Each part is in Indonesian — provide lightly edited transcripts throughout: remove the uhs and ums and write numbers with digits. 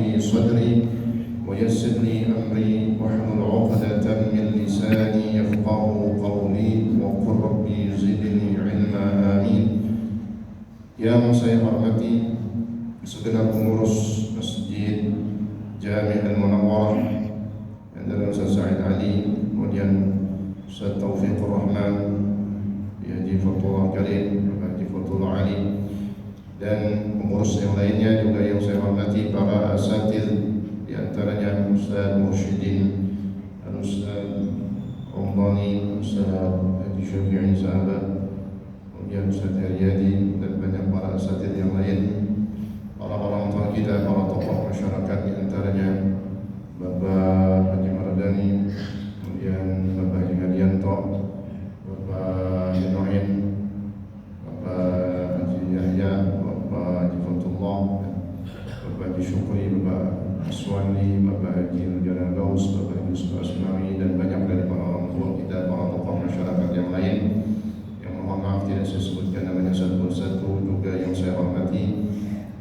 لي صدري ويسر لي أمري واحلل عقدة من لساني يفقهوا قولي وقل ربي زدني علما آمين. Yang saya hormati segenap pengurus Masjid Jami' Al-Munawwarah yang adalah Ustaz Sa'id Ali, kemudian Ustaz Taufiqur Rahman, Haji Fatullah Karim, Haji Fatullah Ali, dan pengurus yang lainnya juga yang saya hormati, para asatidz di antaranya Ustaz Mursyidin, Ustaz Ramdhani, Ustaz Haji Syafi'i Sahabat, kemudian Ustaz Riyadi, dan banyak para asatidz yang lain, para orang tua kita, para tokoh masyarakat di antaranya Bapak Haji Mardani, kemudian Bapak Haji Hadianto, Bapak Haji Noin, Bapak Haji Yahya, Bapak Haji Fatullah, Bapak Haji Syukri, Bapak Aswani, Bapak Haji Nujana Gaus, Bapak Haji Yusuf Asmawi, dan banyak dari para orang tua kita, para tokoh masyarakat yang lain yang mohon maaf tidak saya sebutkan namanya satu persatu. Juga yang saya hormati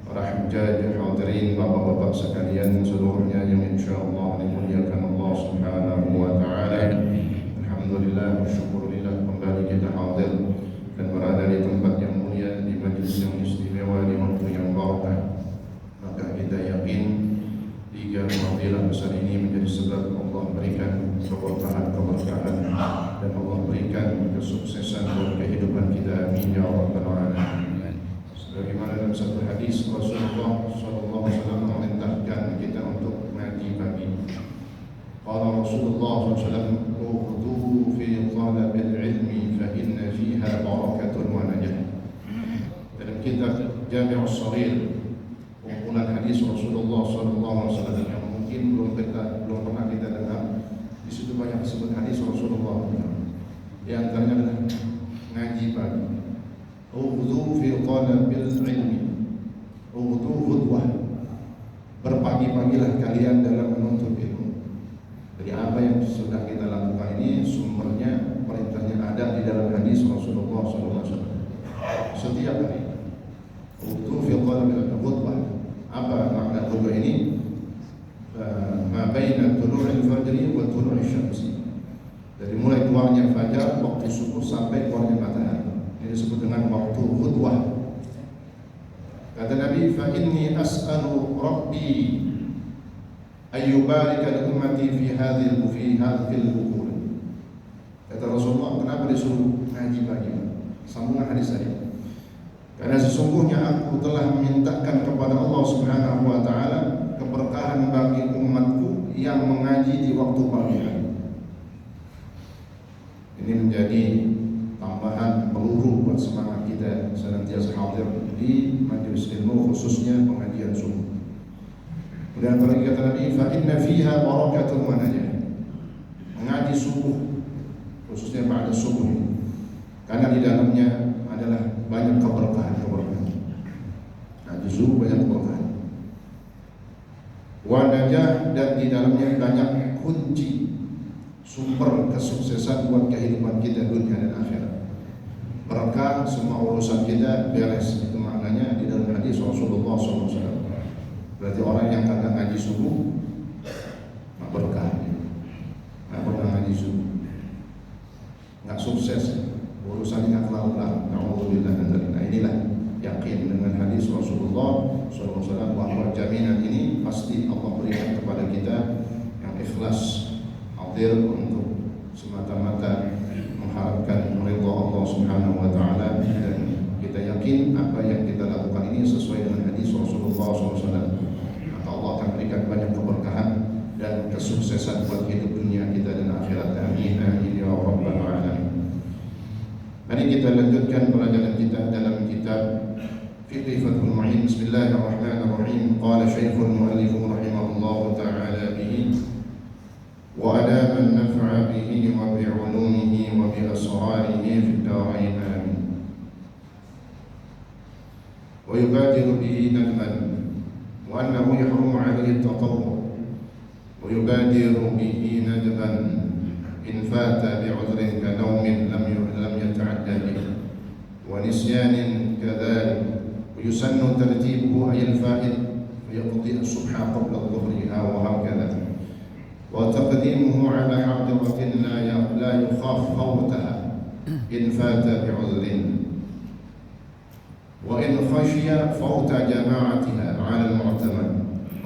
para hujjaj hadirin, bapak-bapak sekalian seluruhnya yang insyaallah dimuliakan Allah Subhanahu wa taala. Alhamdulillah wa syukurillah, kembali kita hadir dan berada di tempat yang mulia, di majlis yang istimewa, di waktu yang barakah. Maka kita yakin tiga fadilah besar ini menjadi sebab Allah berikan keberkahan dan Allah berikan kesuksesan buat kehidupan kita. Amin ya rabbal alamin. Sebagaimana dalam satu hadis Rasulullah sallallahu alaihi wasallam memerintahkan kita untuk mengaji pagi. Qala Rasulullah sallallahu alaihi wasallam, "Ukhudhu fi talabil ilmi fa inna fiha barakatun wa najah." Dalam kitab Jami'us Shaghir, kumpulan hadis Rasulullah sallallahu alaihi wasallam yang mungkin belum pernah kita dengar. Di situ banyak disebut hadis Rasulullah. Di antaranya adalah ngaji pagi. Ukhudhu fi talabil ilmi, ukhudhu khudwah, berpagi-pagilah kalian dalam menuntut ilmu. Jadi apa yang sudah kita lakukan ini sumbernya, perintahnya ada di dalam hadis Rasulullah SAW setiap hari. Ukhudhu fi talabil khudwah. Apa makna khudwah ini? Ma baina tulu'il fajri wa tulu'il syamsi, dari mulai keluarnya fajar, waktu subuh, sampai keluarnya matahari. Ini disebut dengan waktu khutbah. Kata Nabi, fa inni as'alu rabbi ayyubarika li ummati fi hadhil bukur. Kata Rasulullah, kenapa disuruh ngaji pagi? Sambungan hadis tadi. Karena sesungguhnya aku telah memintakan kepada Allah Subhanahu wa taala keberkahan bagi umatku yang mengaji di waktu pagi hari. Ini menjadi tambahan peluru buat semangat kita senantiasa hadir di majelis ilmu, khususnya pengajian subuh. Kemudian apalagi kata Nabi, fa inna fiha barakatun wa najah. Mengaji subuh, khususnya pada subuh ini, karena di dalamnya adalah banyak keberkahan. Ngaji subuh banyak keberkahan. Wa najah, dan di dalamnya banyak kunci sumber kesuksesan buat kehidupan kita dunia dan akhirat. Berkah semua urusan kita beres. Itu maknanya di dalam hadis Rasulullah SAW. Berarti orang yang kagak ngaji subuh nggak berkah, nggak pernah ngaji subuh, nggak sukses, urusannya nggak kelar-kelar. Alhamdulillah. Nah inilah yakin dengan hadis Rasulullah SAW bahwa jaminan ini pasti Allah berikan kepada kita yang ikhlas hadir untuk semata-mata mengharapkan ridha Allah Subhanahu wa taala, dan kita yakin apa yang kita lakukan ini sesuai dengan hadis Rasulullah SAW. Maka Allah akan berikan banyak keberkahan dan kesuksesan buat hidup dunia kita dan akhirat. Amin amin ya rabbal alamin. Mari kita lanjutkan pelajaran kita dalam kitab Fiqh Fathul Mu'in. Bismillahirrahmanirrahim. Qala Syekhul Mu'allif rahimahullahu taala bihi وأدام النفع به وبعلومه وبأسراره في الدارين آمين. ويبادر به ندما وأنه يحرم عليه التطوع، ويبادر به ندبا إن فات بعذر كنوم لم يتعدى به، ونسيان كذلك. ويسن ترتيبه أي الفائت ويقضي الصبح قبل ظهرها وهكذا، وتقديمه على حاضرة لا يخاف فوتها إن فات بعذر، وإن خشي فوت جماعتها على المعتمد،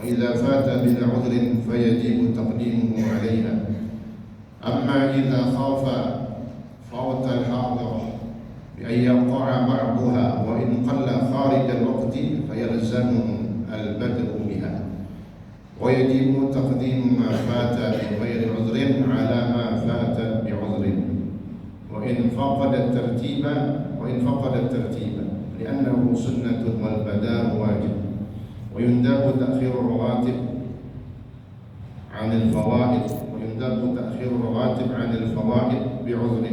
وإذا فات بلا عذر فيجب تقديمه عليها. أما إذا خاف فوت الحاضرة بأن يقع بعضها وإن قل خارج الوقت فيلزمه البدء بها، ويجب تقديم ما فات بغير عذر على ما فات بعذر، وإن فقد الترتيب لأنه سنة والبداء واجب، ويندب تأخير الرواتب عن الفوائد بعذر،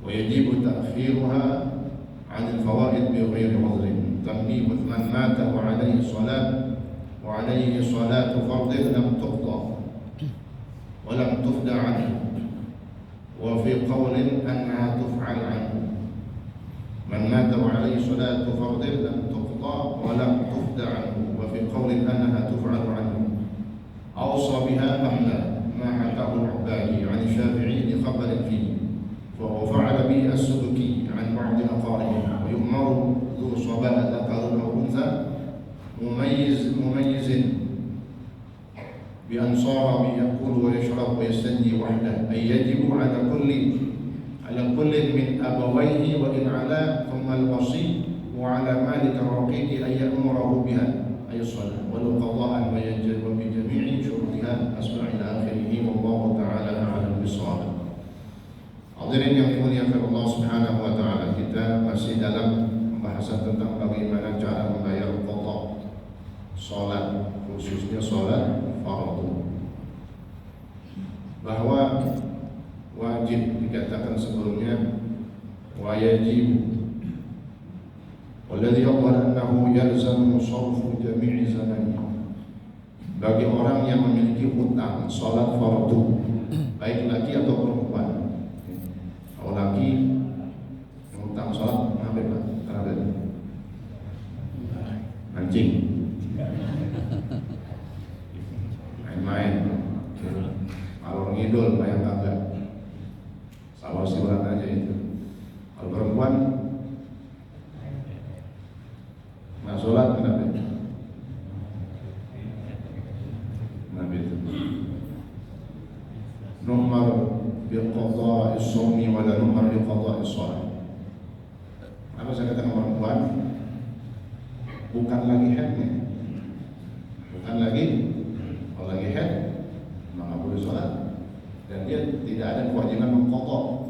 ويجب تأخيرها عن الفوائد بغير عذر. تنبيه: من مات وعليه صلاة فرض لم تقضى ولم تفدى عنه، وفي قول أنها تفعل عنه. من مات وعليه صلاة فرض لم تقضى ولم تفدى عنه، وفي قول أنها تفعل عنه. أوصى بها أم لا؟ ما حكاه العبادي عن الشافعي لخبر فيه، وفعل به السبكي عن بعض أقاربه. ويؤمر ذو صبا ذكر أو أنثى مميز بأن صار يأكل ويشرب ويستنجي وحده، أي يجب على كل من أبويه وإن علا، ثم الوصي وعلى مالك الرقيق أن يأمره بها أي الصلاة، ولو قضاء وبجميع شروطها أسمع إلى آخره، والله تعالى أعلم بالصواب. Hadirin yang dimuliakan Allah Subhanahu wa taala, kita masih dalam pembahasan tentang bagaimana cara membayar qada salat, khususnya salat fardu. Bahwa wajib dikatakan sebelumnya wajib, walladhi yaqul annahu yalzamu sarfu jami'i zamani, bagi orang yang memiliki hutang salat fardu, baik laki atau perempuan. Kalau laki yang hutang salat ngapain Pak? Terhadap mancing, main-main, kalau ngidul bayang kagak, sabar siuran aja itu. Kalau perempuan nggak sholat kenapa? Kenapa itu? Nomor biqadha as-sawmi wala nomor biqadha as-shalah. Apa saya katakan perempuan? Bukan lagi haidnya, kalau lagi haid maka boleh sholat, dan dia tidak ada kewajiban mengqadha.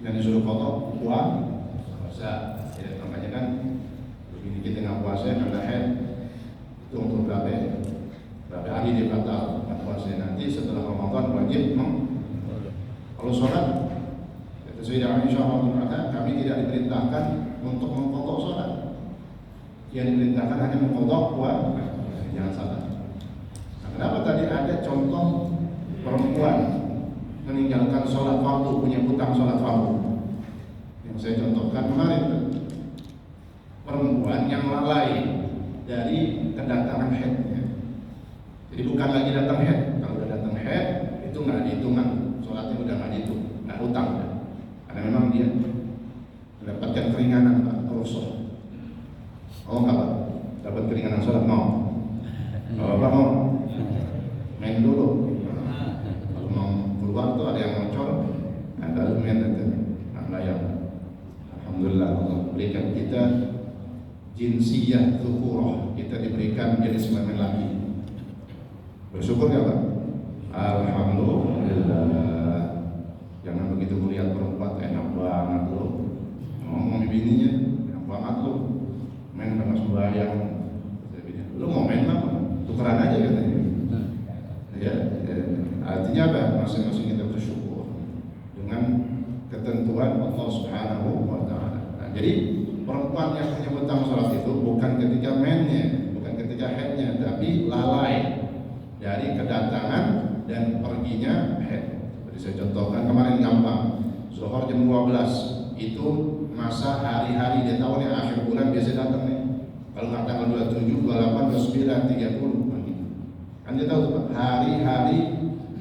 Yang disuruh qadha puasa. Ya, makanya kan begini, kita nggak puasa karena haid itu untuk berapa hari dia batal puasa. Nanti setelah Ramadan wajib kalau sholat. Kata Sayyidah Aisyah radhiyallahu anha, kami tidak diperintahkan untuk mengqadha sholat, yang diperintahkan hanya mengqadha puasa. Jangan salah. Nah, kenapa tadi ada contoh perempuan meninggalkan sholat fardu, punya hutang sholat fardu? Yang saya contohkan kemarin, perempuan yang lalai dari kedatangan haidnya. Jadi bukan lagi datang haid. Kalau udah datang haid itu nggak dihitungan, sholatnya udah nggak dihitung, nggak hutang ya. Karena memang dia mendapatkan keringanan Pak, rukhsah. Oh nggak Pak, dapat keringanan sholat mau? Kalau Bapak mau main dulu. Kalau mau keluar tuh ada yang ngocor, ada lumayan itu, nggak bayar. Alhamdulillah Allah berikan kita jinsiyah dzukurah, kita diberikan jenis kelamin laki. Bersyukur ya Pak? Alhamdulillah. Jangan begitu melihat perempuan enak banget loh, ngomong bininya enak banget loh, main panas sembahyang. Lu mau main apa? Tukeran aja katanya. Ya, artinya apa? Masing-masing kita bersyukur dengan ketentuan Allah Subhanahu wa taala. Nah, jadi perempuan yang punya hutang salat itu bukan ketika mainnya, bukan ketika haidnya, tapi lalai dari kedatangan dan perginya haid. Jadi saya contohkan kemarin gampang. Zuhur jam 12 itu masa hari-hari dia tahu nih akhir bulan biasa datang nih. Kalau nggak tanggal 27, 28 9.30 begitu. Kan kita tahu tuh hari-hari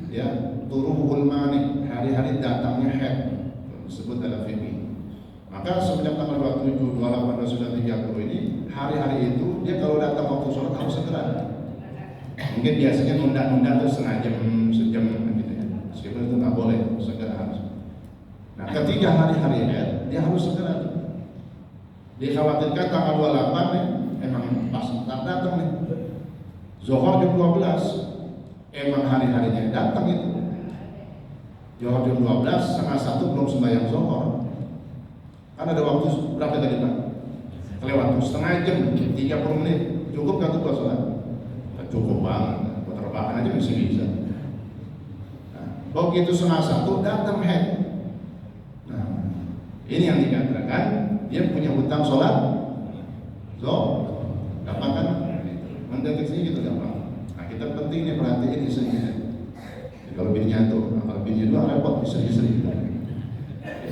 ya turuhul mani, hari-hari datangnya haid disebut dalam fikih. Maka semenjak tanggal 27, 28, 29, 30 ini hari-hari itu dia kalau datang waktu sholat harus segera. Mungkin biasanya nunda-nunda tuh setengah jam, sejam gitu ya. Meskipun itu nggak boleh, segera harus. Nah, ketika hari-hari dia harus segera. Dikhawatirkan tanggal 28 nih, emang pas datang nih. Zuhur jam 12, emang hari-harinya datang itu. Zuhur jam 12, setengah 1 belum sembahyang zuhur. Kan ada waktu berapa tadi Pak? Kelewat setengah jam, 30 menit. Cukup nggak tuh buat sholat? Cukup banget, buat rebahan aja masih bisa. Nah, begitu setengah 1 datang haid. Nah, ini yang dikatakan dia punya hutang sholat. Gampang kan? Mendeteksinya gitu gampang. Nah, kita penting nih perhatiin istrinya. Kalau bininya tuh, kalau bininya dua repot istri-istri.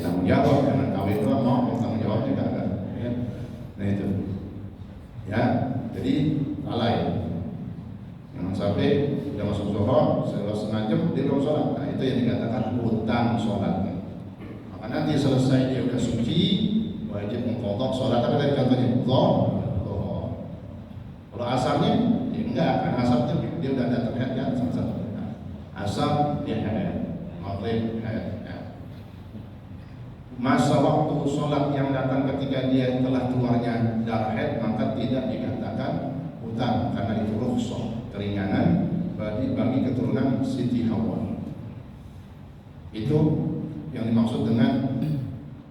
Tanggung jawab, jangan kawin doang mau tanggung jawabnya kagak. Ya. Nah itu, ya. Jadi lalai. Jangan sampai udah masuk zuhur, setengah jam dia belum sholat. Nah itu yang dikatakan hutang sholat. Maka nanti selesai dia udah suci, wajib mengqadha sholat. Tapi tadi contohnya zuhur. Kalau asarnya, ya enggak. Karena asarnya dia udah datang haid kan sama-sama. Asar dia haid, maghrib haid. Masa waktu sholat yang datang ketika dia telah keluarnya darah haid maka tidak dikatakan hutang karena itu rukhsah, keringanan bagi keturunan Siti Hawa. Itu yang dimaksud dengan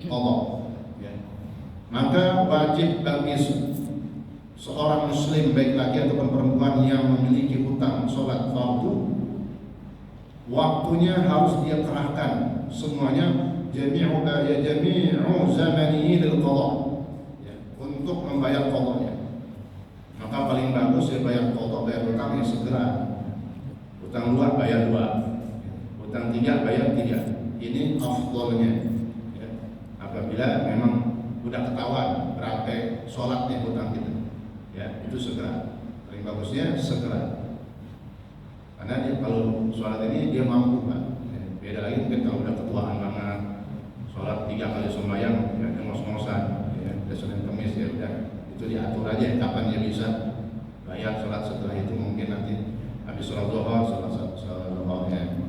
Allah. Ya. Maka wajib bagi seorang muslim baik laki ataupun perempuan yang memiliki hutang sholat fardu, waktunya harus dia kerahkan semuanya. Jami'u zamanihi lil qadha, ya, untuk membayar qadanya. Maka paling bagus ya bayar qadha, bayar hutang yang segera. Hutang 2 bayar 2, hutang 3 bayar 3. Ini afdolnya. Ya. Apabila memang udah ketahuan berapa sholatnya hutang kita, ya itu segera. Paling bagusnya segera. Karena dia kalau sholat ini dia mampu Pak. Ya, beda lagi mungkin kalau udah ketuaan banget. Sholat 3 kali sembahyang, ya ngos-ngosan, ya Senin Kamis ya udah itu diatur aja kapan dia bisa bayar sholat. Setelah itu mungkin nanti habis sholat zuhur, sholat zuhurnya,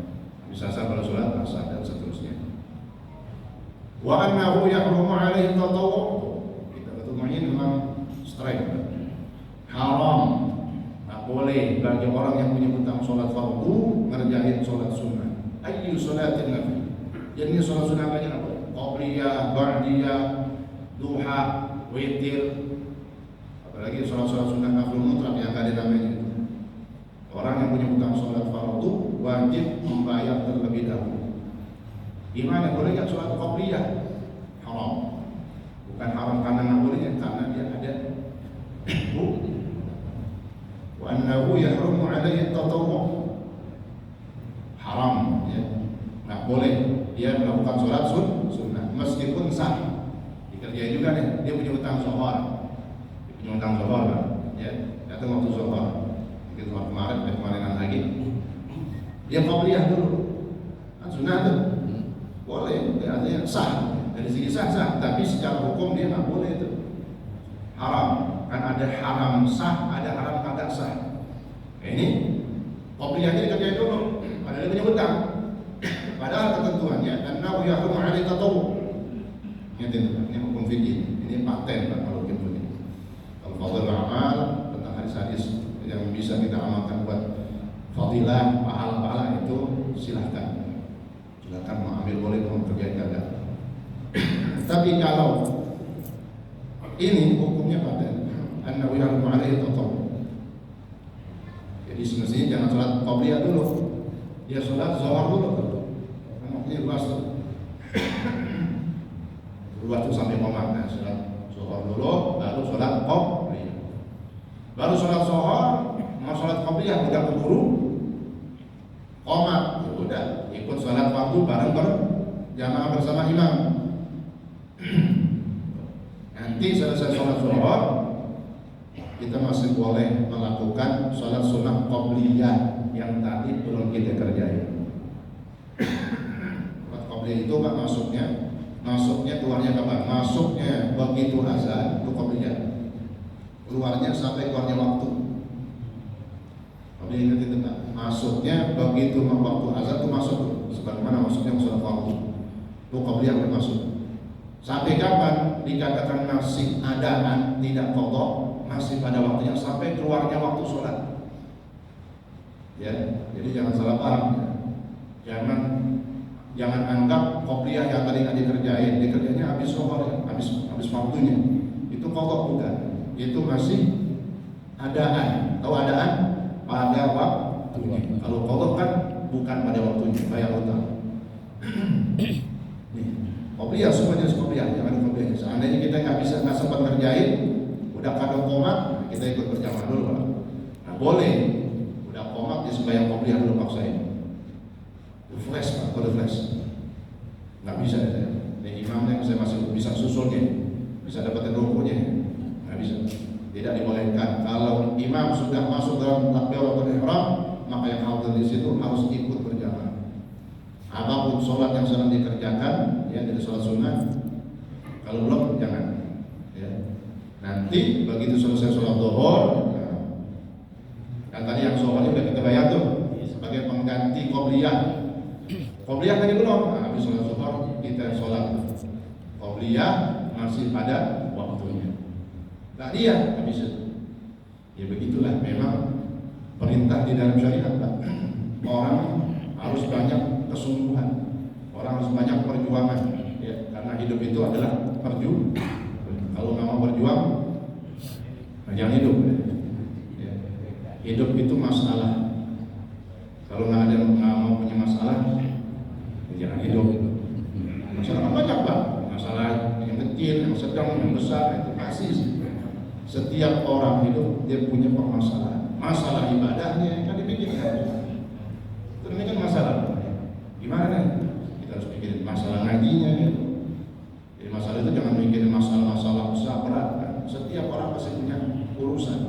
habis asar kalau sholat asar dan seterusnya. Wa annahu yahrumu alaihi tatawwu, kita ketemunya memang strike, haram, tak boleh bagi orang yang punya hutang sholat fardu ngerjain sholat sunnah. Ayyu sholatin nabi, jadi sholat sunnah banyak apa? Qabliyah, ba'diyah, duha, witir, apalagi sholat-sholat sunnah nafil mutlak yang ada namanya. Orang yang punya hutang sholat fardu wajib membayar terlebih dahulu. Gimana boleh nggak sholat qabliyah? Haram. Bukan haram karena nggak bolehnya, karena dia ada wa annahu yahrumu alaihi tatawwu, haram ya, nggak boleh dia melakukan sholat sunnah meskipun sah. Dikerjain juga nih, dia punya hutang zuhur, ya datang waktu zuhur, mungkin zuhur kemarinan lagi, dia qabliyah dulu, kan sunnah tuh, boleh, artinya sah, dari segi sah, tapi secara hukum dia nggak boleh itu, haram. Kan ada haram sah, ada haram kagak sah. Nah, ini qabliyahnya dikerjain dulu, padahal dia punya hutang. Padahal ketentuannya annahu yahrumu alaihi tatawwu. Ini hukum fikih. Ini paten Pak kalau hukum ini. Kalau fadhil amal tentang hadis-hadis yang bisa kita amalkan buat fadilah, pahala-pahala itu silakan mau ambil boleh, mau kerjain kagak. Tapi kalau ini hukumnya paten, annahu yahrumu alaihi tatawwu. Jadi semestinya jangan sholat qabliyah dulu, dia sholat zuhur dulu. Ini luas tuh, sampai komat. Nah, sholat zuhur dulu, baru sholat qabliyah. Baru sholat zuhur, mau sholat qabliyah udah keburu komat, ya udah ikut sholat fardu bareng berjamaah bersama imam. Nanti selesai sholat zuhur, kita masih boleh melakukan sholat sunnah qobliyah yang tadi belum kita kerjain. Sholat qobliyah itu Pak masuknya keluarnya kapan? Masuknya begitu azan itu qobliyah. Keluarnya sampai keluarnya waktu. Qobliyah ingat itu Pak. Masuknya begitu waktu azan itu masuk. Sebagaimana masuknya sholat waktu. Itu qobliyah yang masuk. Sampai kapan dikatakan masih adaan tidak qadha, masih pada waktunya sampai keluarnya waktu sholat. Ya, jadi jangan salah paham. Ya. Jangan anggap qobliyah yang tadi nggak dikerjainnya habis sholat, habis waktunya. Itu qadha bukan. Itu masih adaan. Tahu adaan? Pada waktunya. Kalau qadha kan bukan pada waktunya, bayar utang. Qobliyah semuanya qobliyah, jangan qobliyah. Seandainya kita nggak sempat ngerjain, udah kadang komat, kita ikut berjamaah dulu Pak. Nah boleh, udah komat di sembahyang qobliyah dulu paksain. Flash Pak, kalau flash nggak bisa ya. Ini imamnya saya masih bisa susulnya, bisa dapetin rukunya, nggak bisa. Tidak dibolehkan. Kalau imam sudah masuk dalam takbiratul ihram, maka yang hadir di situ harus ikut berjamaah. Apapun sholat yang sedang dikerjakan, ya dari sholat sunnah, kalau belum jangan. Ya. Nanti begitu selesai sholat zuhur, kan tadi yang sholat udah kita bayar tuh sebagai pengganti qobliyah. Qobliyah tadi belum, nah, habis sholat zuhur kita sholat qobliyah masih pada waktunya. Nah dia habis itu. Ya begitulah memang perintah di dalam syariat Pak. Orang harus banyak kesungguhan, orang harus banyak perjuangan, ya, karena hidup itu adalah perjuangan. Kalau nggak mau berjuang, jangan hidup. Ya. Hidup itu masalah. Kalau nggak mau punya masalah, ya jangan hidup. Masalah kan banyak Pak, masalah yang kecil, yang sedang, yang besar, itu pasti. Setiap orang hidup dia punya permasalahan. Masalah ibadahnya kan dipikirkan. Ini kan masalah. Gimana nih? Kita harus pikirin masalah ngajinya gitu. Jadi masalah itu jangan mikirin masalah-masalah besar berat kan. Setiap orang pasti punya urusan.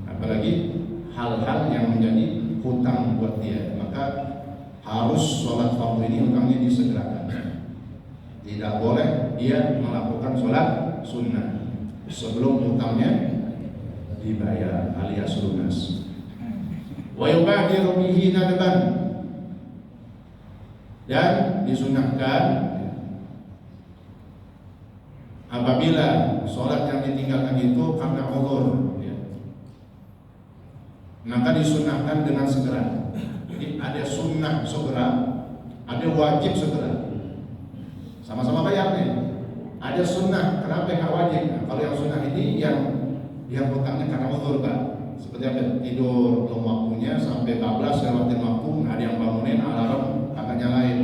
Apalagi hal-hal yang menjadi hutang buat dia. Maka harus sholat fardu ini hutangnya disegerakan. Tidak boleh dia melakukan sholat sunnah sebelum hutangnya dibayar alias lunas. Wa yubadiru bihi nadban, dan disunahkan apabila sholat yang ditinggalkan itu karena uzur, ya, maka disunahkan dengan segera. Jadi ada sunnah segera, ada wajib segera, sama-sama bayarnya. Ada sunnah, kenapa yang wajib? Nah, kalau yang sunnah ini yang hutangnya karena uzur Pak. Seperti apa? Tidur belum waktunya sampai 14 lewatin waktu, ada yang bangunin alarm kakak nyalain.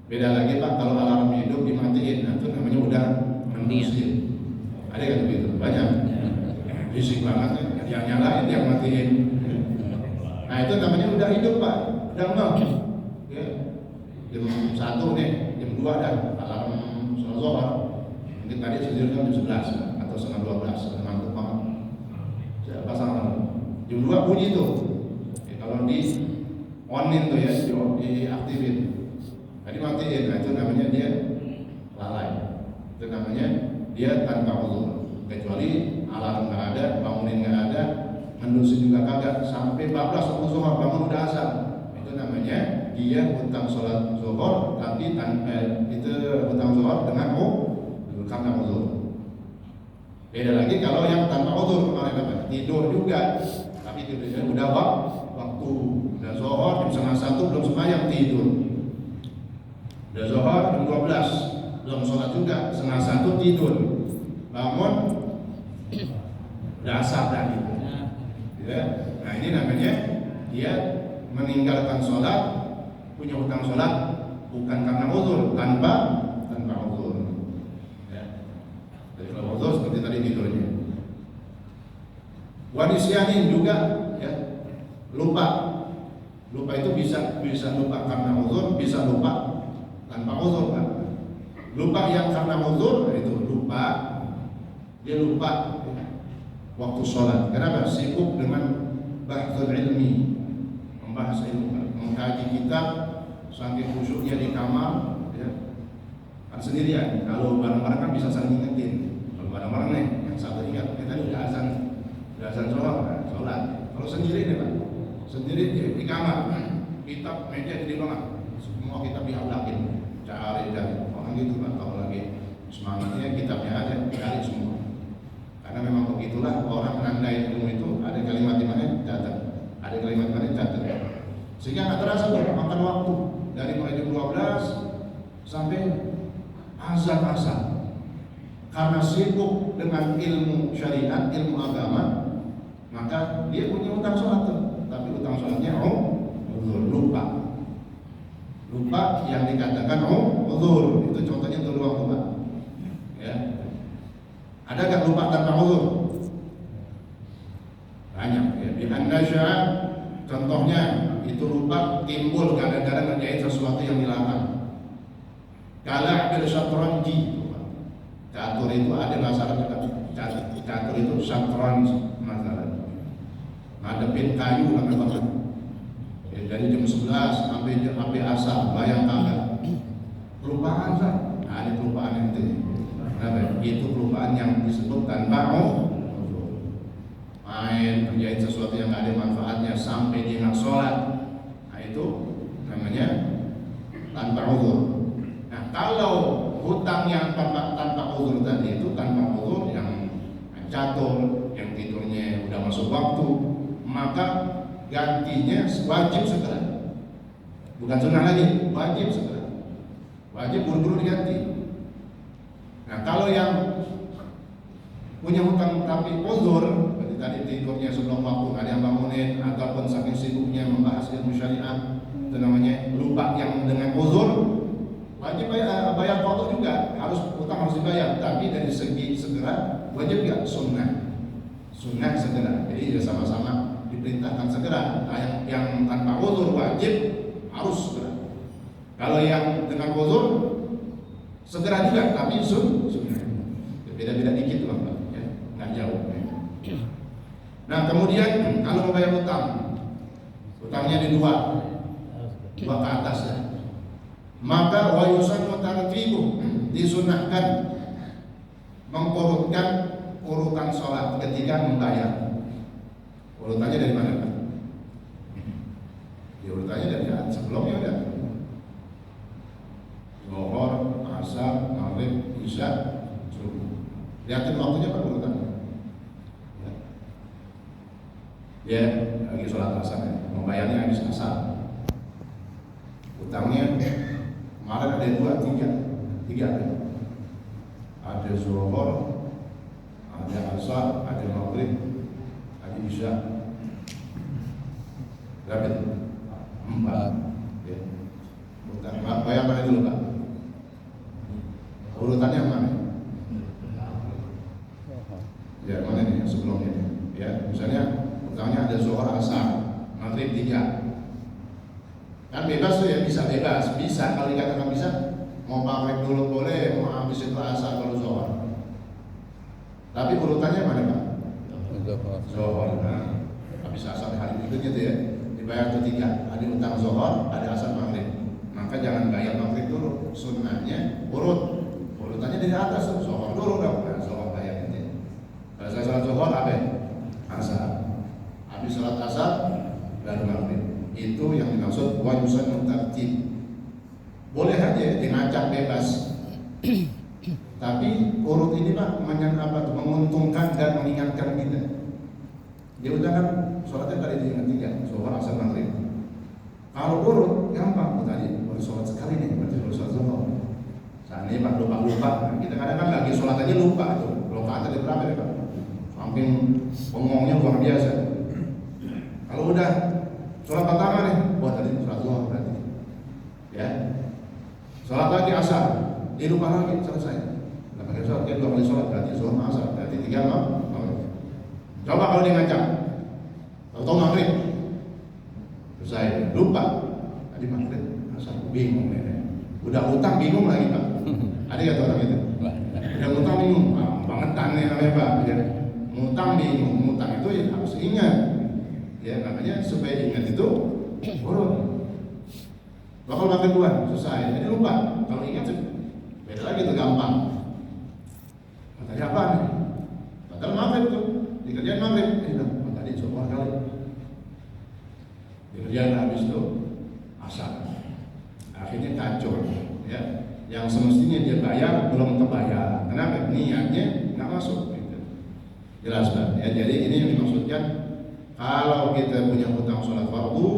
Beda lagi Pak kalau alarm hidup dimatiin, nah itu namanya udah manusia. Ada kan begitu? Banyak. Bisik banget ya, yang nyalain yang matiin. Nah itu namanya udah hidup Pak, udah mau. Ya. Jam 1 nih, jam 2 ada alarm sholat zuhur. Mungkin tadi tidur jam 11 atau setengah 12, ngantuk banget. Pasang jam 2 bunyi tuh. Ya, kalau di onin tuh ya, diaktifin. Tadi matiin, nah itu namanya dia lalai. Itu namanya dia tanpa uzur. Kecuali alarm nggak ada, bangunin nggak ada, mendusi juga kagak. Sampai 14 waktu zuhur bangun udah asar. Itu namanya dia hutang sholat zuhur, tapi itu hutang zuhur dengan karena uzur. Beda lagi kalau yang tanpa uzur kemarin apa? Tidur juga, tapi tidurnya udah waktu. Udah zuhur jam 1 belum sembahyang tidur. Udah zuhur jam 12 belum sholat juga, 1 tidur. Bangun udah asar lagi. Ya. Nah ini namanya dia meninggalkan sholat, punya hutang sholat bukan karena uzur, tanpa uzur. Jadi kalau uzur seperti tadi tidurnya. Wanisyanin juga ya, lupa. Lupa itu bisa lupa karena uzur, bisa lupa tanpa uzur kan. Lupa yang karena uzur itu lupa, dia lupa. waktu sholat. Kenapa? Sibuk dengan bahthul ilmi, membahas ilmu, mengkaji kitab sampai khusyuknya di kamar, ya. Kan sendirian. Kalau bareng-bareng kan bisa saling ingetin. Kalau bareng-bareng nih, yang satu ingat, kita udah azan sholat. Kalau sendiri nih Pak, sendiri di kamar, kitab meja di bawah, semua kitab dihaulakin, cari orang gitu Pak. Kalau lagi semangatnya kitabnya aja, cari semua. Karena memang begitulah orang menandai ilmu itu, ada kalimat di mana catat, ada kalimat di mana catat. Sehingga nggak terasa tuh makan waktu dari mulai jam 12 sampai azan. Karena sibuk dengan ilmu syariat, ilmu agama, maka dia punya utang sholat tuh. Tapi utang sholatnya lupa yang dikatakan uzur. Itu contohnya tuh waktu Pak. Ya. Ada gak lupa tanpa uzur? Banyak ya. Di An-Nasya contohnya itu lupa timbul gara-gara ngerjain sesuatu yang dilarang. Kala bil syatranji. Catur itu ada bahasa Arab juga. Catur itu syatranj masalah. Ngadepin kayu namanya. Ya, dari jam 11 sampai asar bayang kagak. Kelupaan Pak. Ada kelupaan itu. Kenapa? Itu kelupaan yang disebut tanpa main, kerjain sesuatu yang gak ada manfaatnya sampai dia nggak sholat. Nah itu namanya tanpa uzur. Nah kalau hutang yang tanpa uzur tadi itu tanpa uzur yang catur, yang tidurnya udah masuk waktu, maka gantinya wajib segera. Bukan sunnah lagi, wajib segera. Wajib buru-buru diganti. Nah kalau yang punya hutang tapi uzur, seperti tadi tidurnya sebelum waktu, ada yang bangunin, ataupun saking sibuknya membahas ilmu syariat, itu namanya lupa yang dengan uzur, wajib bayar qadha juga, hutang harus dibayar. Tapi dari segi segera, wajib ya sunnah segera. Jadi ya sama-sama diperintahkan segera. Nah, yang tanpa uzur wajib harus segera. Kalau yang dengan uzur segera juga, tapi sunnah. Beda-beda dikit lah Pak, ya, nggak jauh. Nah kemudian kalau membayar hutangnya di dua ke atas ya, maka wayusan mutartibu, disunahkan mengurutkan urutan sholat ketika membayar. Urutannya dari mana Pak? Ya, urutannya dari sebelumnya udah Zuhur, Asar, Maghrib, Isya, Subuh. Lihatin waktunya Pak urutannya. Ya, lagi sholat asar ya, membayarnya habis asar. Utangnya kemarin ada tiga ya. Ada Zuhur, ada Asar, ada Maghrib, ada Isya. Berapa itu? 4. Ya. Utang bayar mana dulu Pak? Urutannya mana? Ya mana nih yang sebelumnya nih? Ya misalnya utangnya ada Zuhur, Asar, Maghrib 3. Kan bebas tuh ya, bisa bebas, bisa kalau dikatakan bisa. Mau Maghrib dulu boleh, mau habis itu Asar kalau Zuhur. Tapi urutannya mana Pak? Zuhur. Nah, habis Asar hari berikutnya tuh ya dibayar tuh 3. Ada utang Zuhur, ada Asar, Maghrib. Maka jangan bayar Maghrib dulu, sunnahnya urutannya dari atas tuh, Zuhur dulu dong. Nah, Zuhur bayar nanti. Kalau saya sholat Zuhur apa? Asar. Habis sholat Asar baru Maghrib. Itu yang dimaksud wayusan mutartib. Boleh aja ngacak bebas. Tapi urut ini Pak menguntungkan dan mengingatkan kita. Dia udah kan sholatnya tadi diingat 3, Zuhur, Asar, Maghrib. Kalau urut gampang tadi baru sholat sekali nih, berarti baru sholat Zuhur. Seandainya Pak lupa. Kita kadang-kadang lagi sholat aja lupa tuh. Rakaat tadi berapa ya Pak? Samping bengongnya luar biasa. Kalau udah sholat pertama nih, buat tadi sholat Zuhur berarti. Ya. Sholat lagi Asar, dia lupa lagi, selesai. Nah, pakai sholat, dia 2 kali sholat, berarti Zuhur Asar, berarti 3 Maghrib. Coba kalau dia ngacak, atau Maghrib, selesai, lupa. Tadi Maghrib, Asar, bingung ya. Udah utang bingung lagi Pak. Ada nggak orang itu? Udah utang bingung, banget tanya namanya Pak. Ngutang itu ya harus ingat. Ya makanya supaya ingat itu urut. Bakal makan dua selesai. Jadi lupa. Kalau ingat beda lagi itu gampang. Makanya apa nih? Padahal maghrib tuh dikerjain maghrib. Tadi coba kali. Dikerjain habis itu asar. Akhirnya kacau. Ya. Yang semestinya dia bayar belum terbayar. Kenapa? Niatnya nggak masuk. Gitu. Jelas kan? Ya, jadi ini yang dimaksudkan kalau kita punya hutang sholat fardu,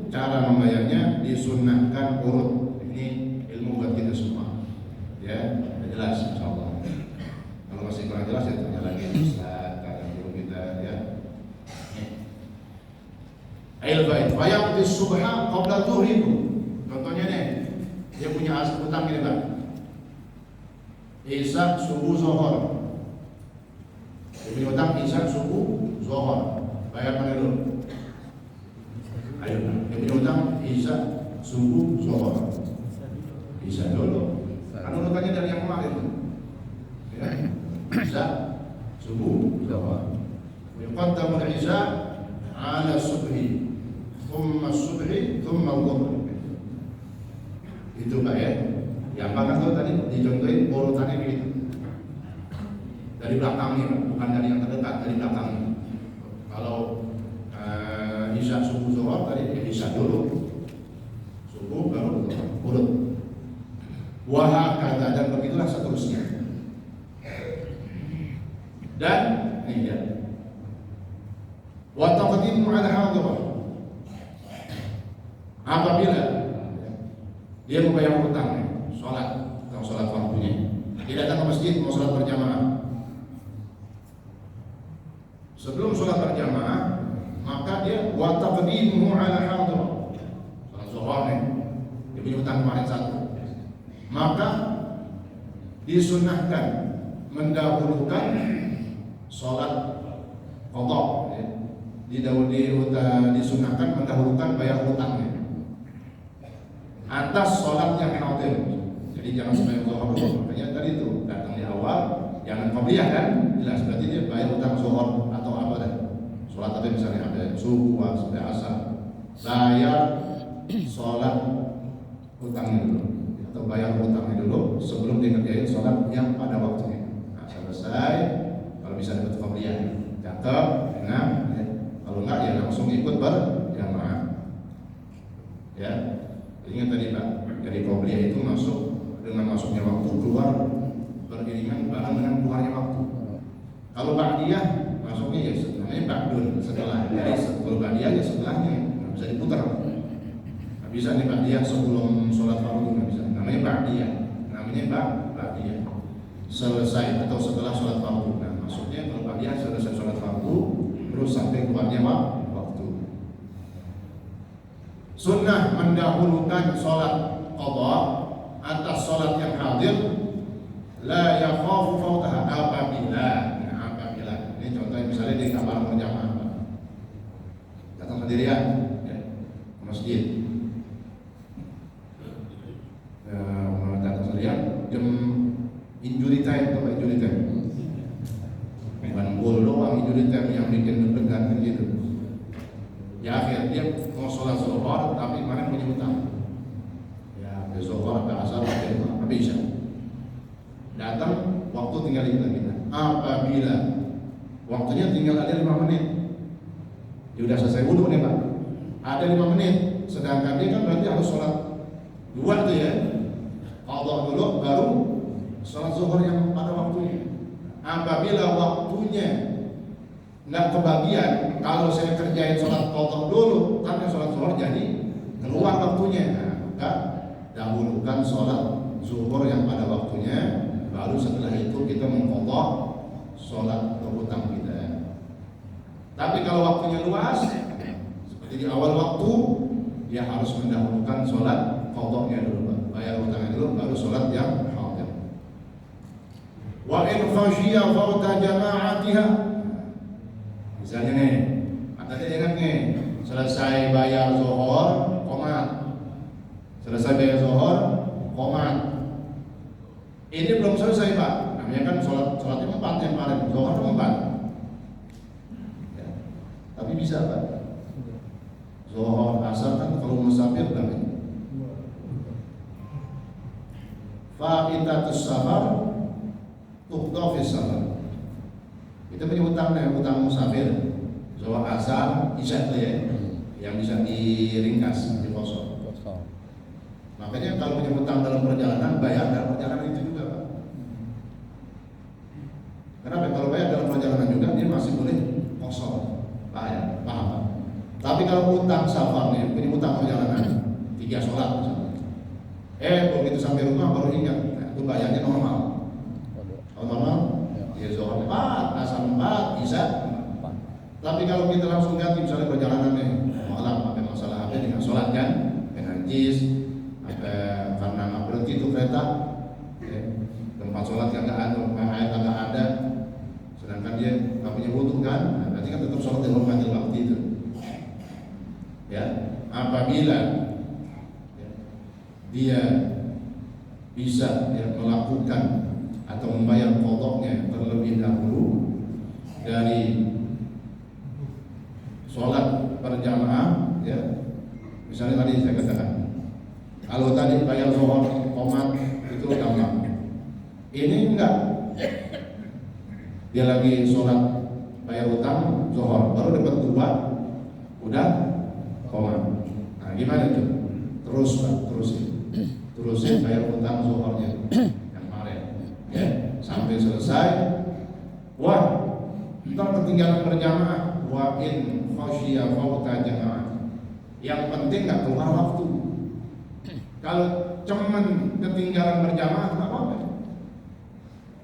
cara membayarnya disunnahkan urut. Ini ilmu buat kita semua. Ya, jelas insyaallah. Kalau masih kurang jelas ya tanya lagi Ustaz, tanya guru kita ya. Al-bait wa yaqdi subha qabla dhuhrikum. Contohnya nih, dia punya hutang ini Pak. Isya subuh zuhur. Dia punya hutang isya subuh zuhur. Bayar mana dulu? Ayo, dia punya hutang isya subuh zuhur. Isya dulu. Kan urutannya dari yang kemarin. Ya. Isya subuh zuhur. Yuqaddamu al-isya 'ala subhi. Thumma subhi, thumma dhuhr. Itu Pak ya. Yang Pak tahu tadi dicontohin urutannya begitu. Dari belakangnya, bukan dari yang terdekat, dari belakangnya. Kalau isya subuh zuhur tadi isya dulu, subuh baru urut. Wahakata dan begitulah seterusnya. Dan ini dia. Wa taqdimu 'ala hadirah. Apabila dia membayar hutangnya, sholat waktunya, dia datang ke masjid mau sholat berjamaah. Sebelum sholat berjamaah, maka dia wa taqdimu 'ala hadirah. Sholat zuhur nih, dia punya hutang kemarin satu. Maka disunnahkan mendahulukan sholat qadha. Disunnahkan mendahulukan bayar hutangnya atas sholat yang hadir. Jadi jangan sembahyang zuhur dulu. Makanya tadi itu datang di awal, jangan qabliyah kan? Jelas berarti dia bayar hutang zuhur atau apa dan sholat tadi misalnya ada subuh sampai asar, bayar sholat hutangnya dulu atau bayar hutangnya dulu sebelum dia ngerjain sholat yang pada waktunya. Nah, selesai kalau bisa dapat qabliyah, cakep, enak. Ya. Kalau enggak ya langsung ikut berjamaah. Ya. Ingat tadi Pak, dari qabliyah itu masuk dengan masuknya waktu, keluar beriringan bareng dengan keluarnya waktu. Kalau ba'diyah masuknya ya setelahnya ba'dun setelah. Jadi kalau ba'diyah ya setelahnya, nggak bisa diputar. Nggak bisa nih ba'diyah sebelum sholat fardu, nggak bisa. Namanya ba'diyah, namanya ba'diyah. Selesai atau setelah sholat fardu. Nah maksudnya kalau ba'diyah selesai sholat fardu terus sampai keluarnya waktu. Sunnah mendahulukan sholat qadha atas sholat yang hadir, la yakhafu fautaha apabila ini contohnya misalnya di kamar berjamaah datang sendirian ya, ke masjid datang sendirian jam injury time atau injury time bukan gol doang, injury time yang bikin deg-degan gitu. Ya akhir dia mau sholat zuhur tapi kemarin punya hutang. Ya zuhur, asar, maghrib, isya. Datang waktu tinggal kita. Apabila waktunya tinggal ada 5 menit, dia udah selesai wudu nih Pak. Ada 5 menit, sedangkan dia kan berarti harus sholat 2 tuh ya. Allah dulu baru sholat zuhur yang pada waktunya. Apabila waktunya nggak kebagian, kalau saya kerjain sholat qadha dulu, tapi sholat zuhur jadi keluar waktunya. Nah, maka dahulukan sholat zuhur yang pada waktunya, baru setelah itu kita mengqadha sholat berhutang kita. Tapi kalau waktunya luas, seperti di awal waktu, dia harus mendahulukan sholat qadha-nya dulu, bayar hutangnya dulu, baru sholat yang hadir. Wa in khashiya fawta jama'atiha. Misalnya nih, tadi ingat nih, selesai bayar zuhur, qomat. Selesai bayar zuhur, qomat. Ini belum selesai Pak. Namanya kan sholatnya 4 yang kemarin, zuhur 4. bisa Pak. Zuhur, asar kan kalau musafir kan. Fa'itatus safar tuqda fi safar. Itu punya utang musafir. Zuhur, asar, isya itu ya, yang bisa diringkas, dikosong. Makanya kalau punya utang dalam perjalanan, bayar dalam perjalanan itu juga Pak. Kenapa? Kalau bayar dalam perjalanan juga dia masih boleh kosong, bayar, paham Pak? Tapi kalau utang safar nih, punya utang perjalanan 3 sholat misalnya. Begitu sampai rumah baru ingat, nah, itu bayarnya normal. Kalau normal, ya zuhur 4, asar 4, isya 4. Tapi kalau kita langsung ganti misalnya perjalanan nih, malam pakai masalah apa dengan sholat kan, dengan jis, karena nggak berhenti itu kereta, tempat sholat yang nggak ada, sedangkan dia nggak punya wudu kan, nah, berarti kan tetap sholat di hormati waktu itu. Ya, apabila dia bisa melakukan atau membayar qadha terlebih dahulu dari sholat berjamaah, ya, misalnya tadi saya katakan, kalau tadi bayar zuhur qomat itu gampang, ini enggak, dia lagi sholat bayar utang zuhur baru dapat 2 udah qomat. Nah gimana tuh? Terus Pak, terusin bayar utang zuhurnya yang kemarin, ya, sampai selesai. Wah, ntar ketinggalan berjamaah, wa in khasyiya fauta jamaah. Yang penting nggak keluar waktu. Kalau cuman ketinggalan berjamaah nggak apa-apa,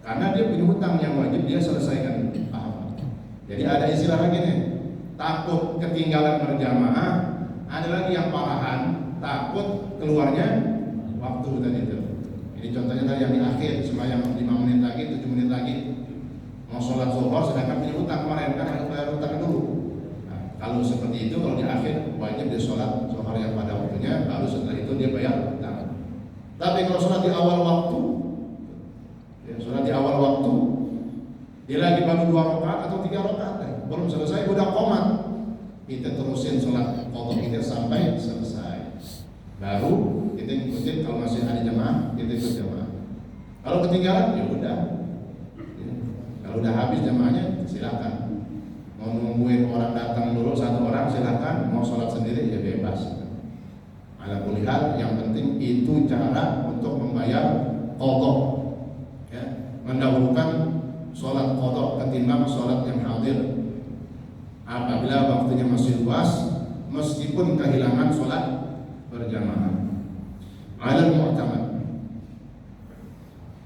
karena dia punya hutang yang wajib dia selesaikan. Paham? Jadi ada istilah lagi nih, takut ketinggalan berjamaah. Ada lagi yang parahan, takut keluarnya waktu tadi itu. Ini contohnya tadi yang di akhir, sembahyang 5 menit lagi, 7 menit lagi, mau sholat zuhur sedangkan punya hutang kemarin kan harus bayar hutang dulu. Nah, kalau seperti itu, kalau di akhir wajib dia sholat zuhur yang pada waktunya, baru setelah itu dia bayar hutang. Tapi kalau sholat di awal waktu, ya, sholat di awal waktu, dia lagi baru 2 rakaat atau 3 rakaat, belum selesai udah qomat, kita terusin sholat qadha kita sampai selesai. Baru kita ikutin, kalau masih ada jamaah kita ikut jamaah. Kalau ketinggalan ya udah. Kalau udah habis jamaahnya silakan. Mau nungguin orang datang dulu 1 orang silakan, mau sholat sendiri ya bebas. Ala kulli hal, yang penting itu cara untuk membayar qadha. Ya, mendahulukan sholat qadha ketimbang sholat yang hadir. Apabila waktunya masih luas, meskipun kehilangan sholat berjamaah. Alal mu'tamad.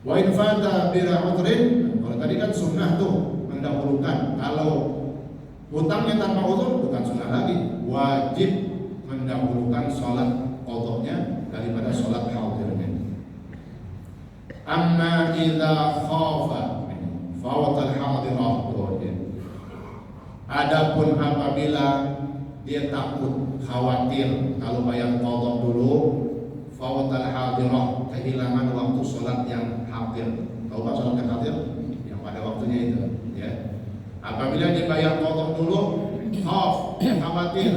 Wa in fata bila udhrin, kalau tadi kan sunnah tuh mendahulukan. Kalau hutangnya tanpa udhur bukan sunnah lagi, wajib mendahulukan sholat qadhanya daripada sholat hadirnya. Amma idza khafa fawatal hadirah. Adapun apabila dia takut, khawatir kalau bayar qadha dulu, fawatal hadirah, kehilangan waktu sholat yang hadir. Tahu Pak sholat yang hadir? Yang pada waktunya itu, ya. Apabila dia bayar qadha dulu, khawatir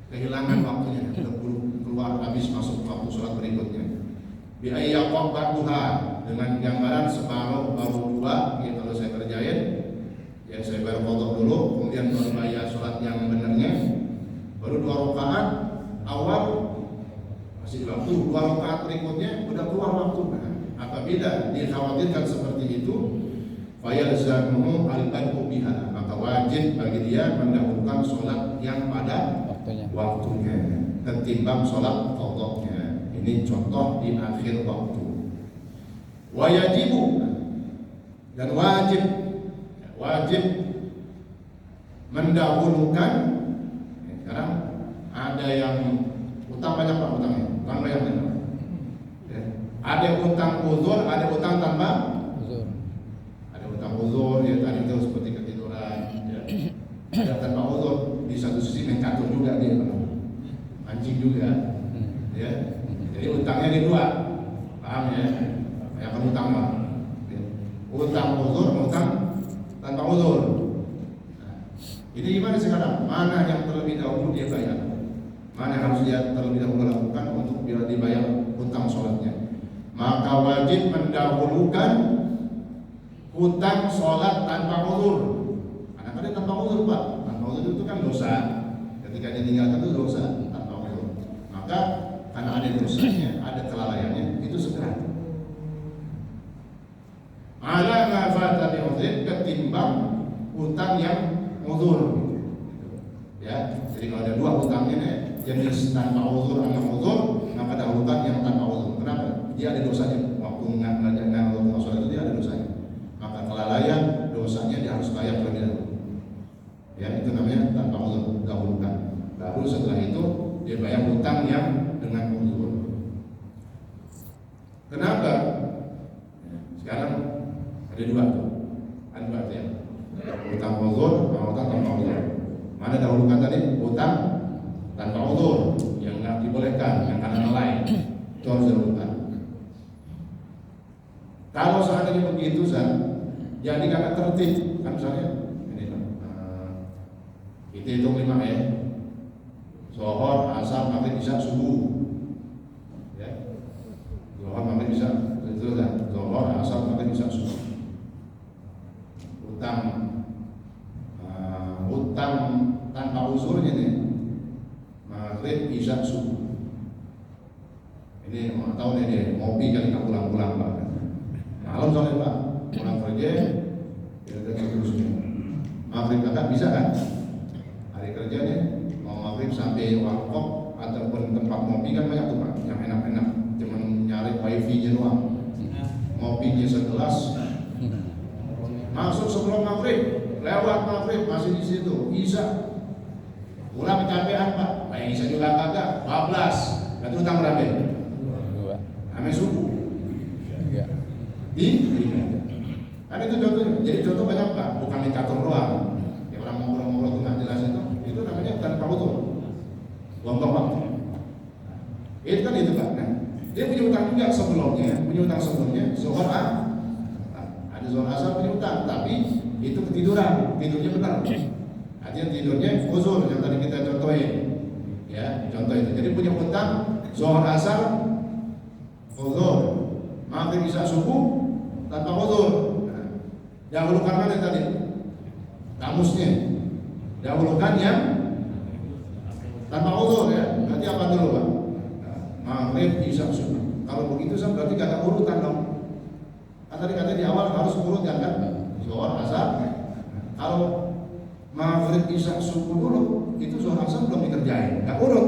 kehilangan waktunya, sudah keluar habis masuk waktu sholat berikutnya. Bi ayyaqab ba'daha, dengan gambaran separuh baru 2, gitu kalau saya kerjain. Ya saya bayar qadha dulu, kemudian baru bayar sholat yang benarnya, baru 2 rakaat awal masih di waktu, 2 rakaat berikutnya udah keluar waktu. Nah, apabila dikhawatirkan seperti itu, fayalzamuhu al-bad'u biha, maka wajib bagi dia mendahulukan sholat yang pada waktunya ketimbang sholat qadhanya. Ini contoh di akhir waktu. Wa yajibu, dan wajib mendahulukan. Sekarang ada yang utang banyak Pak, utangnya utang banyak ya. Ada utang uzur, ada utang tanpa uzur. Ada utang uzur ya, tadi itu seperti ketiduran ya. Ada tanpa uzur, di satu sisi mencatur juga dia, mancing juga ya. Jadi utangnya di 2, paham ya? Yang kan utang Pak ya. Utang uzur, utang tanpa uzur. Nah, Ini gimana sekarang? Mana yang terlebih dahulu dia bayar? Mana yang harus dia terlebih dahulu lakukan untuk bila dibayar hutang sholatnya? Maka wajib mendahulukan hutang sholat tanpa uzur. Karena kan tanpa uzur Pak, tanpa uzur itu kan dosa. Ketika ditinggalkan itu dosa tanpa uzur. Maka karena ada dosanya, ada kelalaiannya, itu segera. Ala ma fata bi uzrin, ketimbang hutang yang uzur. Ya, jadi kalau ada dua hutang ini, jenis tanpa uzur sama uzur, maka dahulukan yang tanpa uzur. Kenapa? Dia ada dosanya. Waktu nggak sholat itu dia ada dosanya. Maka kelalaian dosanya dia harus bayar terlebih dahulu. Ya, itu namanya tanpa uzur, dahulukan. Baru setelah itu dia bayar hutang yang dengan uzur. Kenapa? Sekarang ada dua tuh, ada dua ya. Hutang uzur, hutang tanpa uzur. Mana dahulukan tadi? Hutang tanpa uzur yang nggak dibolehkan, yang karena lalai, itu harus dahulukan. Kalau seandainya begitu, jadi kakak tertib, kan misalnya ini, kita hitung 5 ya, Zuhur, Asar, Maghrib, Isya, Subuh, ya, Zuhur, Maghrib, Isya, itu kan, Zuhur, Asar, Maghrib, Isya, Subuh. Hutang tanpa uzurnya nih, Maghrib, Isya, Subuh. Ini mau tahu nih dia, ngopi kali nggak pulang-pulang Pak. Malam soalnya Pak, pulang kerja, ya dan seterusnya. Maghrib kakak bisa kan? Hari kerjanya mau maghrib sampai warkop ataupun tempat ngopi kan banyak tuh Pak, yang enak-enak, cuman nyari wifi-nya doang. Ngopinya segelas, masuk sebelum maghrib, lewat maghrib masih di situ, Isya. Pulang kecapean Pak, baik Isya juga kagak, 14, berarti utang berapa? 2. Sampai subuh. Kan itu contohnya. Jadi contoh banyak Pak, bukan indikator doang. Ya orang ngobrol-ngobrol itu nggak jelas itu namanya tanpa uzur, buang-buang waktu. Itu kan itu Pak. Nah, dia punya utang juga sebelumnya, Zuhur ada Zuhur Asar punya utang, tapi itu ketiduran, tidurnya benar. Artinya tidurnya uzur yang tadi kita contohin. Ya, contoh itu. Jadi punya utang Zuhur Asar uzur, Maghrib Isya Subuh tanpa uzur. Dahulukan mana tadi? Kamusnya. Dahulukan yang tanpa uzur ya. Berarti apa dulu Pak? Maghrib Isya Subuh. Kalau begitu berarti gak ada urutan dong. Kan tadi katanya di awal harus urut ya kan? Zuhur Asar. Kalau Maghrib Isya Subuh dulu, itu Zuhur Asar belum dikerjain. Gak urut.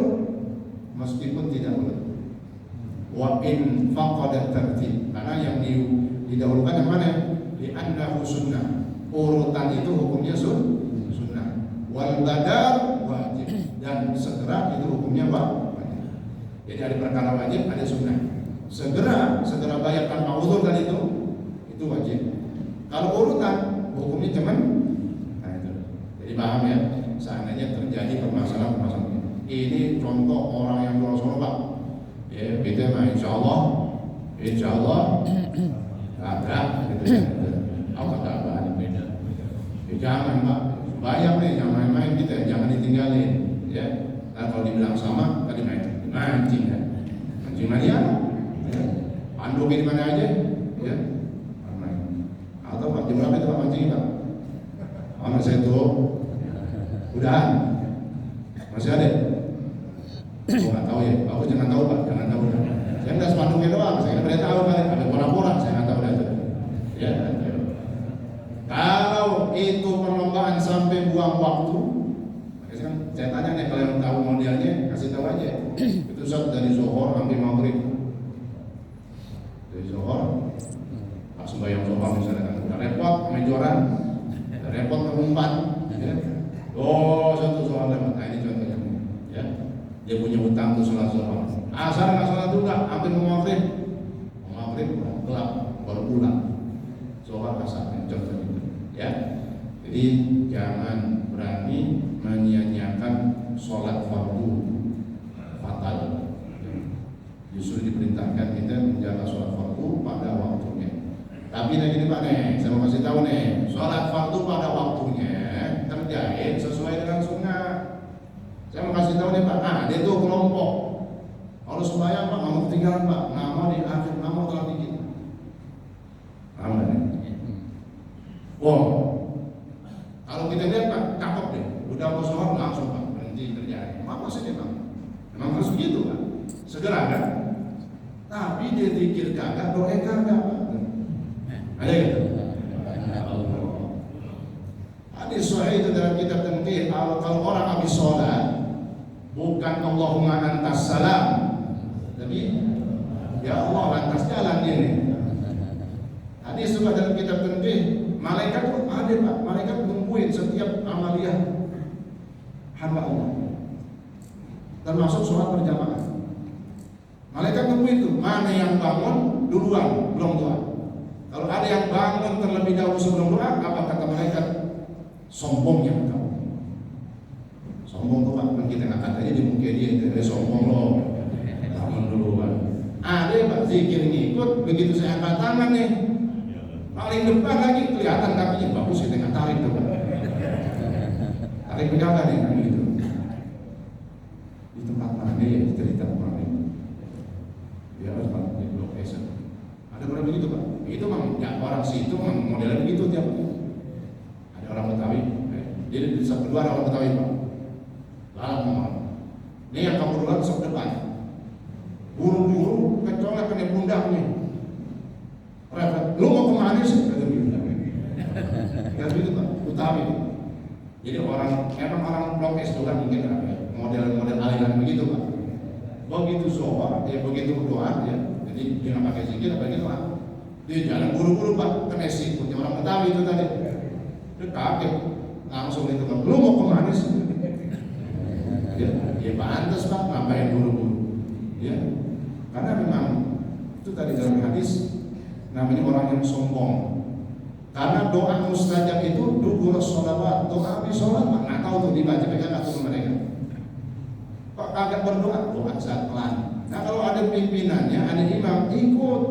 Meskipun tidak urut. Wa in faqadat tartib. Karena yang didahulukan yang mana? Li'annahu sunnah. Urutan itu hukumnya sunnah. Wal badar wajib, dan segera itu hukumnya wajib. Jadi ada perkara wajib, ada sunnah. Segera bayar tanpa uzur tadi itu wajib. Kalau urutan hukumnya cuman itu. Jadi paham ya? Seandainya terjadi permasalahan ini contoh orang yang dosa Pak. Ya, kita mah insya Allah ada gitu ya. Apa kabar beda. Ya, jangan Pak, bayang nih, jangan main-main kita, jangan ditinggalin ya. Nah, kalau dibilang sama, tadi mancing ya. Mancing mana ya? Pandu di mana aja ya. Main. Atau Pak, jam berapa itu Pak mancing Pak? Sama saya tuh udahan. Masih ada? Oh, nggak tahu ya, aku jangan tahu Pak, jangan tahu. Saya nggak sepanduknya doang, saya nggak tahu kali, ada pura-pura, saya nggak tahu itu. Ya, kalau itu perlombaan sampai buang waktu, kan saya tanya nih kalau yang tahu modelnya, kasih tahu aja. Itu dari Zuhur sampai Maghrib, dari Zuhur, pas sembahyang Zuhur misalnya kan udah repot, mejoran, repot mengumpat. Ya. Oh, satu Zuhur lewat, nah ini contohnya. Ya. Dia punya utang tuh sholat Zuhur. Asar nggak sholat juga, hampir mau Maghrib gelap baru pulang. Zuhur Asar, contohnya. Ya, jadi jangan berani menyia-nyiakan sholat fardu fatal. Justru diperintahkan kita menjaga sholat fardu pada waktunya. Tapi lagi nih Pak nih, saya mau kasih tahu nih, sholat fardu pada waktunya terjadi sesuai tahu nih Pak, nah dia tuh kelompok. Kalau sembahyang Pak, nggak mau ketinggalan Pak, nama di akhir nama telah dikit. Aman ya? Wow. Kalau kita lihat Pak, cakep deh. Udah mau sholat langsung Pak, berhenti terjadi. Apa sih dia Pak? Memang harus begitu Pak. Segera kan? Tapi dia zikir kagak, doa kagak Pak. Ada gitu? Hadis sahih itu dalam kitab Tanqih, kalau orang habis sholat bukan Allahumma antas salam, tapi ya Allah lantas jalan ini. Hadis juga dalam kitab Tanqih, malaikat itu ada Pak, malaikat nungguin setiap amaliyah hamba Allah, termasuk sholat berjamaah. Malaikat nungguin itu, mana yang bangun duluan belum doa. Kalau ada yang bangun terlebih dahulu sebelum doa, apa kata malaikat? Sombongnya kau. Sombong tuh Pak, kita nggak katanya di muka dia sombong loh. Bangun duluan. Ada Pak zikir ngikut, begitu saya angkat tangan nih, paling depan lagi kelihatan kakinya bagus, kita nggak tarik tuh Pak. Tarik pegangan nih kan gitu. Di tempat mana ya cerita kemarin? Ya harus Pak di Blok S. Ada orang begitu Pak. Itu memang ya, orang situ memang modelnya begitu tiap. Ada orang Betawi. Jadi di desa kedua orang Betawi Pak. Lalu ngomong. Ini yang kamu duluan sok depan. Buru-buru kecolek kena pundaknya. Lu mau kemana sih? Kata begitu. Kata begitu Pak. Betawi. Jadi emang orang Blok S juga mungkin model-model aliran begitu Pak. Begitu sholat, ya begitu berdoa ya. Jadi dia nggak pakai zikir apa gitu Pak. Dia jalan buru-buru Pak, kena sikutnya orang Betawi itu tadi. Dia kaget, langsung itu Pak. Lu mau kemana sih? Ya pantas Pak, ngapain buru-buru? Ya, karena memang itu tadi dalam hadis namanya orang yang sombong. Karena doa mustajab itu dubur sholawat, doa habis sholat Pak, nggak tahu tuh dibaca pegang atau mereka. Kok kagak berdoa? Doa saat pelan. Nah kalau ada pimpinannya, ada imam, ikut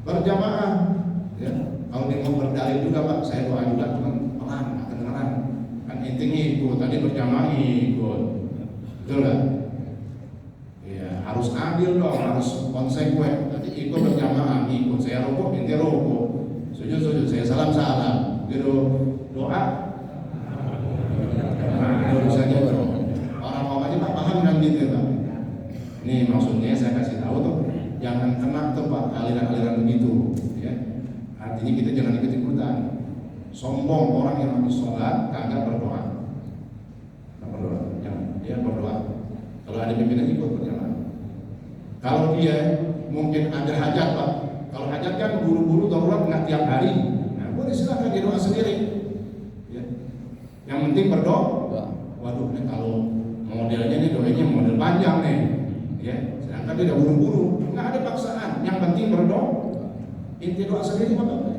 berjamaah. Ya, kalau dia mau berdalil juga Pak, saya doa juga cuman pelan, kedengeran. Kan intinya ikut, tadi berjamaah ikut, betul nggak? Ya harus adil dong, harus konsekuen. Nanti ikut berjamaah, ikut. Saya rukuk, inti rukuk. Sujud, saya salam. Gitu doa. Nah, itu saja tuh. Pak paham kan gitu ya Pak. Ini maksudnya saya kasih tahu tuh, jangan kena tuh Pak aliran-aliran begitu ya. Artinya kita jangan ikut-ikutan. Sombong orang yang habis sholat kagak berdoa. Nggak berdoa, jangan. Dia berdoa. Kalau ada pimpinan ikut berjalan. Kalau dia mungkin ada hajat Pak. Kalau hajat kan buru-buru darurat nggak tiap hari. Nah boleh silakan dia doa sendiri. Ya. Yang penting berdoa. Waduh, ini kalau modelnya nih doanya model panjang nih, ya. Sedangkan dia udah buru-buru, nggak ada paksaan. Yang penting berdoa, inti doa sendiri apa?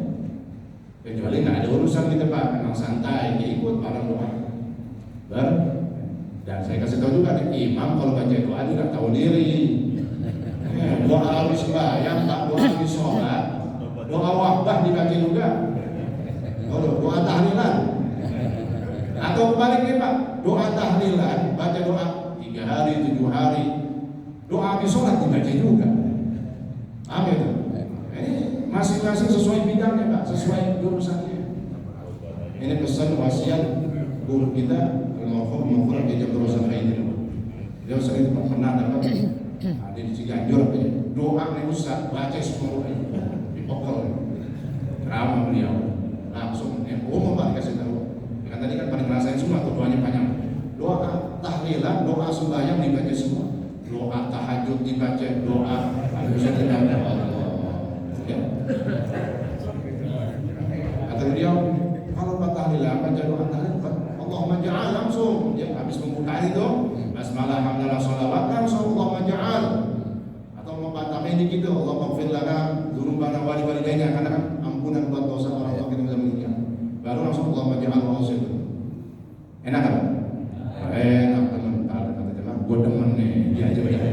Kecuali nggak ada urusan kita Pak, memang santai, dia ikut bareng doa. Dan saya kasih tahu juga nih, imam kalau baca doa dia nggak tahu diri. Doa habis sembahyang, tak doa habis sholat, doa wabah dibaca juga. Doa tahlilan. Atau baliknya Pak, doa tahlilan, baca doa 3 hari, 7 hari, doa habis sholat dibaca juga. Amin. Ini masing-masing sesuai bidangnya Pak, sesuai jurusannya. Ini pesan wasiat guru kita almarhum Muhammad Ejab Terusan Haidil. Dia sering pernah dapat ada di Ciganjur doa nih Ustaz, baca semua di pokok. Ramah beliau langsung umum Pak dikasih tahu. Kan tadi kan pada ngerasain semua tuh doanya panjang. Doa tahlilan, doa sembahyang dibaca semua. Doa tahajud dibaca, doa bisa dibaca Allah. Ya. Kata beliau, kalau tahlilan baca doa tahlilan, Allahumma ja'al langsung. Ya habis membuka itu, basmalah hamdalah sholawat langsung Allahumma ja'al. Atau membatalkan ini gitu, Allahumma ighfir lana dzunubana wa li walidayna, karena kan ampunan buat dosa orang tua kita yang meninggal. Baru langsung Allah maja'al wa'usyid. Enak kan? Enak teman. Kata jemaah, gue demen nih, dia aja baca.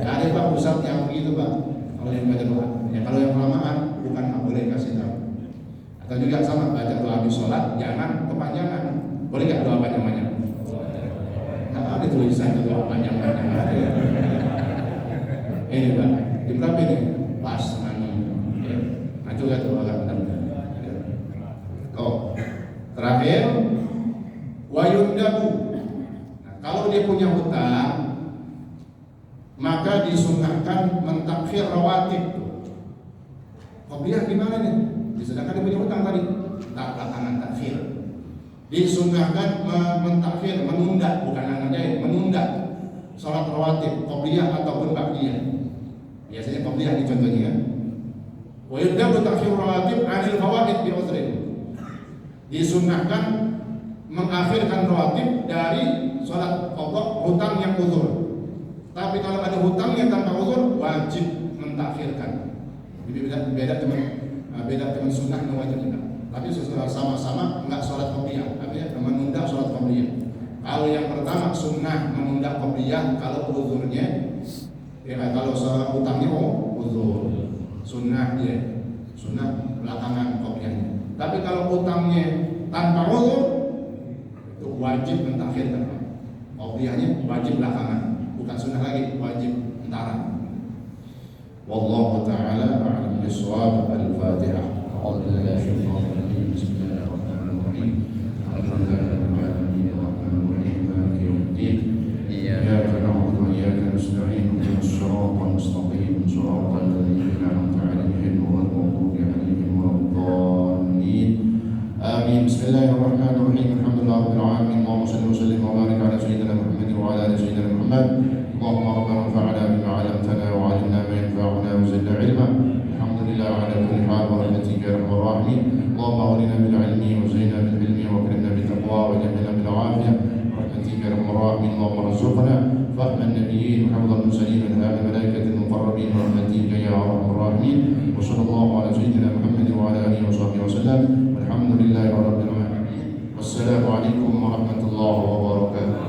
Ada Pak Ustaz yang begitu Pak. Kalau yang baca doa, ya kalau yang kelamaan bukan nggak boleh kasih tahu. Atau juga sama baca doa habis sholat, jangan kepanjangan. Boleh nggak doa panjang-panjang? tulisan itu panjang-panjang. Ini Pak, di berapa ini? Pas mana? Ya, nah juga tuh agak benar-benar. Oh, terakhir, wayundabu. Nah, kalau dia punya hutang, maka disunahkan mentakhir rawatib. Qobliyah gimana nih? Sedangkan dia punya hutang tadi, tak belakangan takhir. Disunahkan mentakhir, menunda, bukan menunda, menunda sholat rawatib, qobliyah ataupun ba'diyah. Biasanya qobliyah ini contohnya. Wa yudhabu takhir rawatib 'anil fawaid bi uzrin. Disunahkan mengakhirkan rawatib dari sholat qadha hutang yang uzur. Tapi kalau ada hutangnya tanpa uzur, wajib mentakhirkan. Jadi beda teman sunnah dan wajib enggak. Tapi sama-sama enggak sholat qobliyah, artinya menunda sholat qobliyah. Kalau yang pertama sunnah menunda qobliyah kalau uzurnya, ya kalau sholat hutangnya uzur, sunnah dia, sunnah belakangan qobliyahnya. Tapi kalau hutangnya tanpa uzur, itu wajib mentakhirkan. Qobliyahnya wajib belakangan, bukan sunnah lagi, wajib antara. Wallahu ta'ala a'lam bis-shawab. Al-Fatihah. A'udzu billahi minasyaitonir rajim. Bismillahirrahmanirrahim. Alhamdulillahirabbil alamin arrahmanir rahim maliki yaumiddin. Iyyaka na'budu wa iyyaka nasta'in. Ihdinas siratal mustaqim. Shiratal ladzina an'amta 'alaihim ghairil maghdubi 'alaihim waladdallin. Amin. Bismillahirrahmanirrahim. Alhamdulillahirabbil alamin. Allahumma shalli wa sallim wa barik 'ala sayyidina Muhammad wa 'ala ali sayyidina Muhammad. Allahumma rabbana anfa'na bima 'allamtana wa 'allimna ma yanfa'una wa zidna 'ilma. Alhamdulillah 'ala kulli hal wa rahmatika ya arhamar rahimin. Allahumma aghnina bil 'ilmi wa zayyinna bil 'ilmi wa akrimna bit taqwa wa jamilna bil 'afiyah. Rahmatika ya arhamar rahimin. Allahumma arzuqna fahma an-nabiyyin wa hifdha al-mursalin wa ilham malaikatil muqarrabin rahmatika ya arhamar rahimin. Wa sallallahu 'ala sayyidina Muhammad wa 'ala alihi wa sahbihi wa sallam. Walhamdulillahi rabbil alamin. Wassalamu alaikum warahmatullahi wabarakatuh.